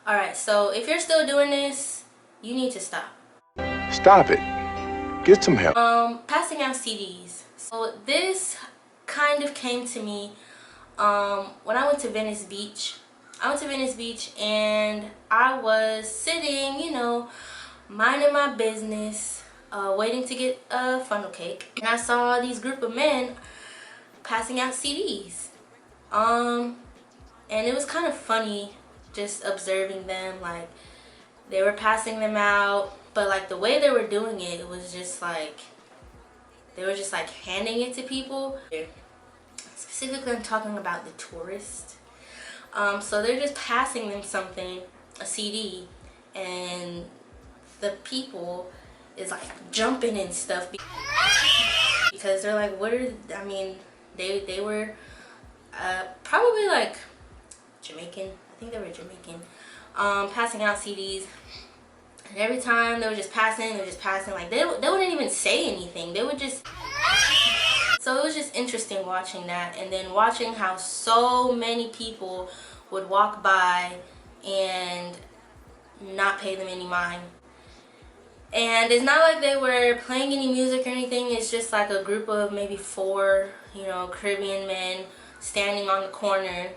Alright, so if you're still doing this, you need to stop. Stop it. Get some help. Passing out CDs. So this kind of came to me when I went to Venice Beach. I went to Venice Beach and I was sitting, you know, minding my business, waiting to get a funnel cake. And I saw these group of men passing out CDs. And it was kind of funny just observing them. Like, they were passing them out, but like the way they were doing it, it was just like they were just like handing it to people. Specifically, I'm talking about the tourists. So they're just passing them something, a CD, and the people is like jumping and stuff because they're like, what are, I mean, they were probably like Jamaican. I think they were Jamaican. Passing out CDs. And every time they were just passing, like they wouldn't even say anything. They would just, so it was just interesting watching that, and then watching how so many people would walk by and not pay them any mind. And it's not like they were playing any music or anything. It's just like a group of maybe 4, you know, Caribbean men standing on the corner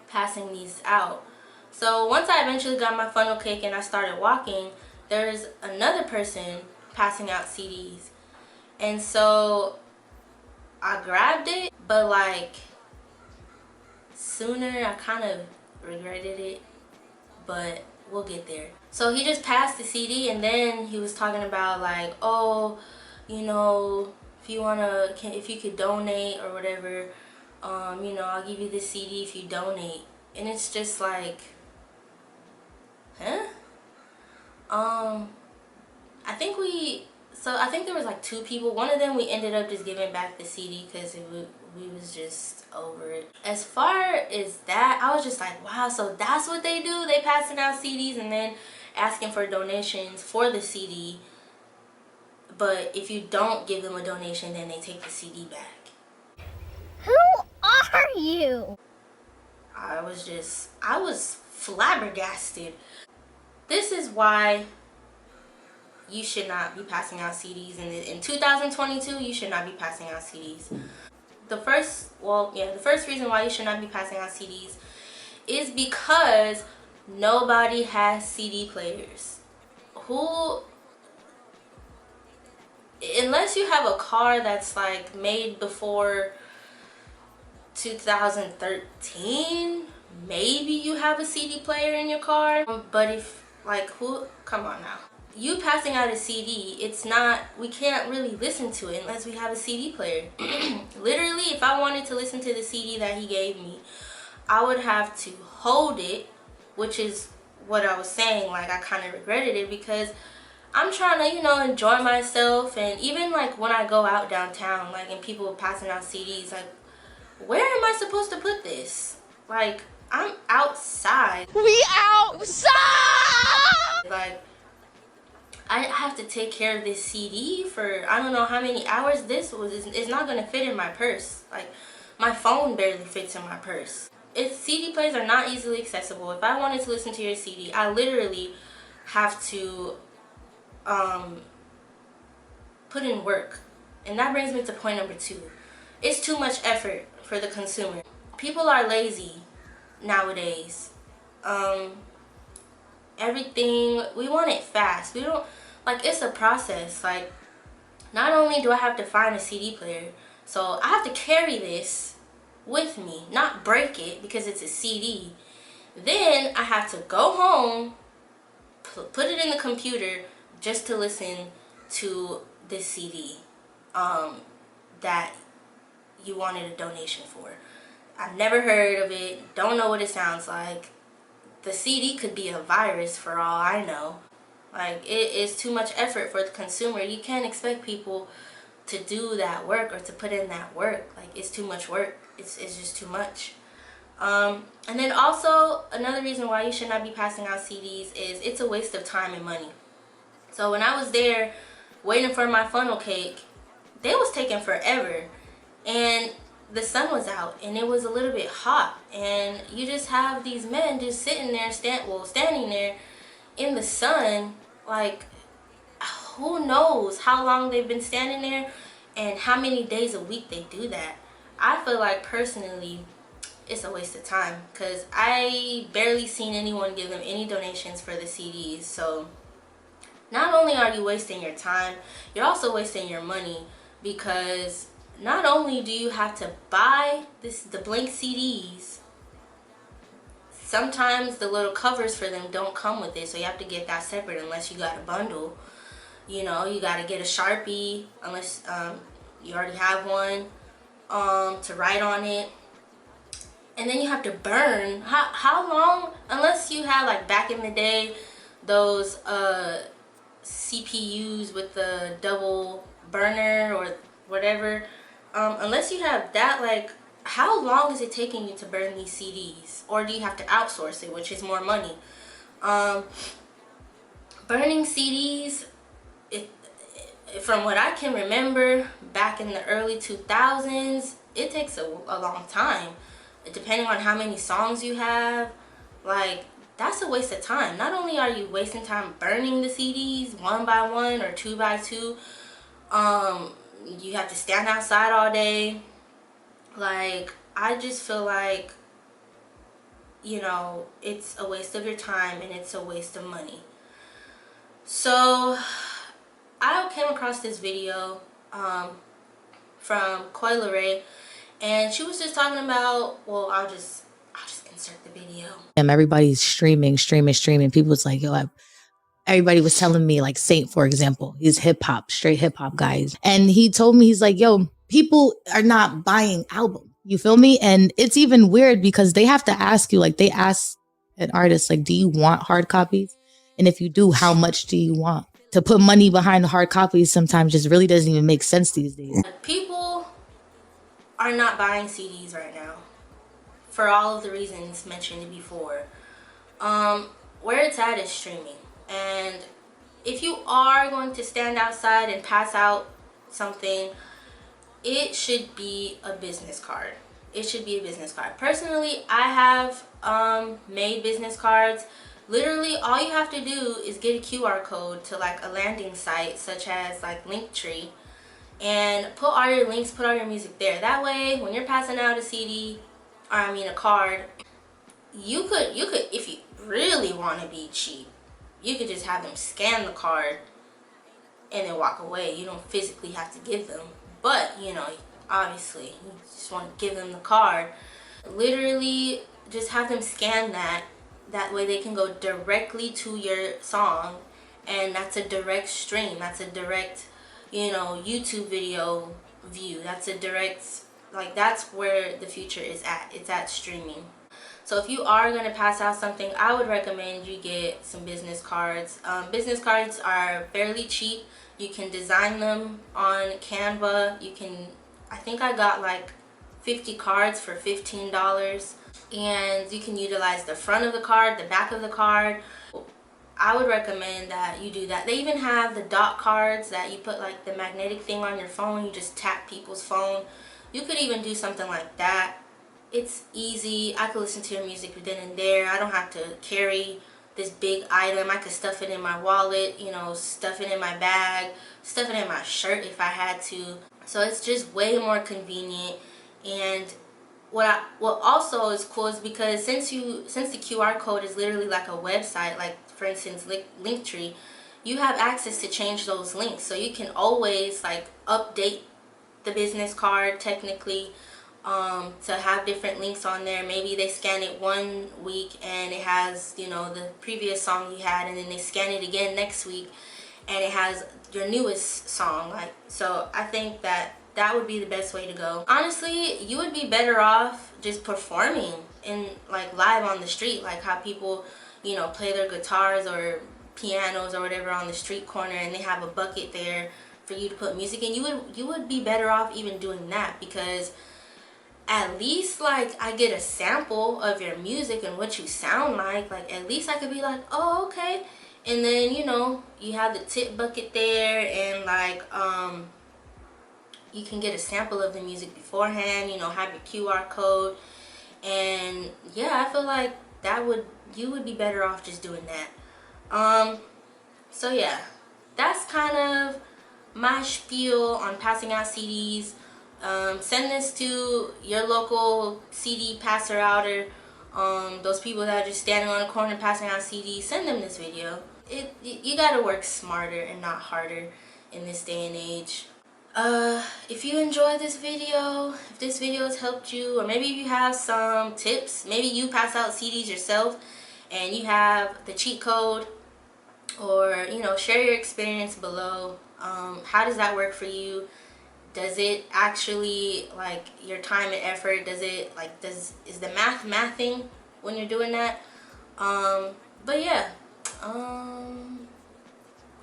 passing these out. So once I eventually got my funnel cake and I started walking, there's another person passing out CDs. And so I grabbed it, but like sooner I kind of regretted it, but we'll get there. So he just passed the CD, and then he was talking about like, oh, you know, if you could donate or whatever, you know, I'll give you this CD if you donate. And it's just like, huh? I think there was like 2 people. One of them, we ended up just giving back the CD because we was just over it. As far as that, I was just like, wow, so that's what they do? They passing out CDs and then asking for donations for the CD. But if you don't give them a donation, then they take the CD back. Who are you? I was flabbergasted. This is why you should not be passing out CDs in 2022. You should not be passing out CDs. The first reason why you should not be passing out CDs is because nobody has CD players. Unless you have a car that's like made before 2013, maybe you have a CD player in your car. But if like, come on now. You passing out a CD, we can't really listen to it unless we have a CD player. Literally, if I wanted to listen to the CD that he gave me, I would have to hold it, which is what I was saying, like I kind of regretted it because I'm trying to, you know, enjoy myself. And even like when I go out downtown, like, and people passing out CDs, like, where am I supposed to put this? Like, I'm outside. We outside! Like, I have to take care of this CD for I don't know how many hours. It's not gonna fit in my purse. Like, my phone barely fits in my purse. CD players are not easily accessible. If I wanted to listen to your CD, I literally have to put in work. And that brings me to point number 2. It's too much effort for the consumer. People are lazy nowadays. Everything, we want it fast. We don't, like, it's a process. Like, not only do I have to find a CD player, so I have to carry this with me, not break it because it's a CD. Then I have to go home, put it in the computer just to listen to this CD that you wanted a donation for. I've never heard of it, don't know what it sounds like. The CD could be a virus for all I know. Like, it is too much effort for the consumer. You can't expect people to do that work or to put in that work. Like, it's too much work. It's just too much. And then also, another reason why you should not be passing out CDs is it's a waste of time and money. So when I was there waiting for my funnel cake, they was taking forever. And the sun was out and it was a little bit hot, and you just have these men just sitting there, standing there in the sun. Like, who knows how long they've been standing there and how many days a week they do that. I feel like personally it's a waste of time, because I barely seen anyone give them any donations for the CDs. So not only are you wasting your time, you're also wasting your money, because not only do you have to buy the blank CDs, sometimes the little covers for them don't come with it, so you have to get that separate unless you got a bundle. You know, you got to get a Sharpie unless you already have one to write on it. And then you have to burn. How long? Unless you had, like, back in the day, those CPUs with the double burner or whatever. Unless you have that, like, how long is it taking you to burn these CDs? Or do you have to outsource it, which is more money? Burning CDs, from what I can remember, back in the early 2000s, it takes a long time. Depending on how many songs you have, like, that's a waste of time. Not only are you wasting time burning the CDs one by one or two by two, you have to stand outside all day. Like, I just feel like, you know, it's a waste of your time and it's a waste of money. So I came across this video from Coil Ray, and she was just talking about, well, I'll just insert the video. Everybody's streaming. People was like, yo, everybody was telling me, like Saint, for example, he's hip hop, straight hip hop guys. And he told me, he's like, yo, people are not buying albums. You feel me? And it's even weird because they have to ask you, like, they ask an artist, like, do you want hard copies? And if you do, how much do you want? To put money behind the hard copies sometimes just really doesn't even make sense these days. People are not buying CDs right now for all of the reasons mentioned before. Where it's at is streaming. And if you are going to stand outside and pass out something, it should be a business card. It should be a business card. Personally, I have made business cards. Literally, all you have to do is get a QR code to, like, a landing site such as, like, Linktree, and put all your links, put all your music there. That way, when you're passing out a CD, or I mean a card, you could, if you really want to be cheap, you could just have them scan the card and then walk away. You don't physically have to give them. But, you know, obviously, you just want to give them the card. Literally, just have them scan that. That way they can go directly to your song. And that's a direct stream. That's a direct, you know, YouTube video view. That's a direct, like, that's where the future is at. It's at streaming. So if you are going to pass out something, I would recommend you get some business cards. Business cards are fairly cheap. You can design them on Canva. You can, I think I got like 50 cards for $15. And you can utilize the front of the card, the back of the card. I would recommend that you do that. They even have the dot cards that you put, like, the magnetic thing on your phone. You just tap people's phone. You could even do something like that. It's easy. I could listen to your music then and there. I don't have to carry this big item. I could stuff it in my wallet, you know, stuff it in my bag, stuff it in my shirt if I had to. So it's just way more convenient. And what also is cool is because since the QR code is literally like a website, like for instance Linktree, you have access to change those links. So you can always, like, update the business card technically, to have different links on there. Maybe they scan it one week and it has, you know, the previous song you had, and then they scan it again next week and it has your newest song. Like, so I think that would be the best way to go. Honestly, you would be better off just performing in, like, live on the street, like how people, you know, play their guitars or pianos or whatever on the street corner, and they have a bucket there for you to put music in. You would be better off even doing that, because at least, like, I get a sample of your music and what you sound like. Like, at least I could be like, oh, okay. And then, you know, you have the tip bucket there, and, like, you can get a sample of the music beforehand, you know, have your QR code. And yeah, I feel like you would be better off just doing that. So yeah, that's kind of my spiel on passing out CDs. Send this to your local CD passer outer. Those people that are just standing on the corner passing out CDs, send them this video. You gotta work smarter and not harder in this day and age. If you enjoyed this video, if this video has helped you, or maybe you have some tips, maybe you pass out CDs yourself and you have the cheat code, or you know, share your experience below. How does that work for you? Does it actually, like, your time and effort, does it, like, is the mathing when you're doing that? But yeah,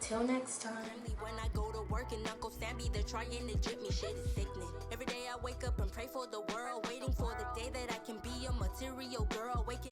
till next time. When I go to work and Uncle Sam be there trying to drip me, shit is sickening. Every day I wake up and pray for the world, waiting for the day that I can be a material girl. Waking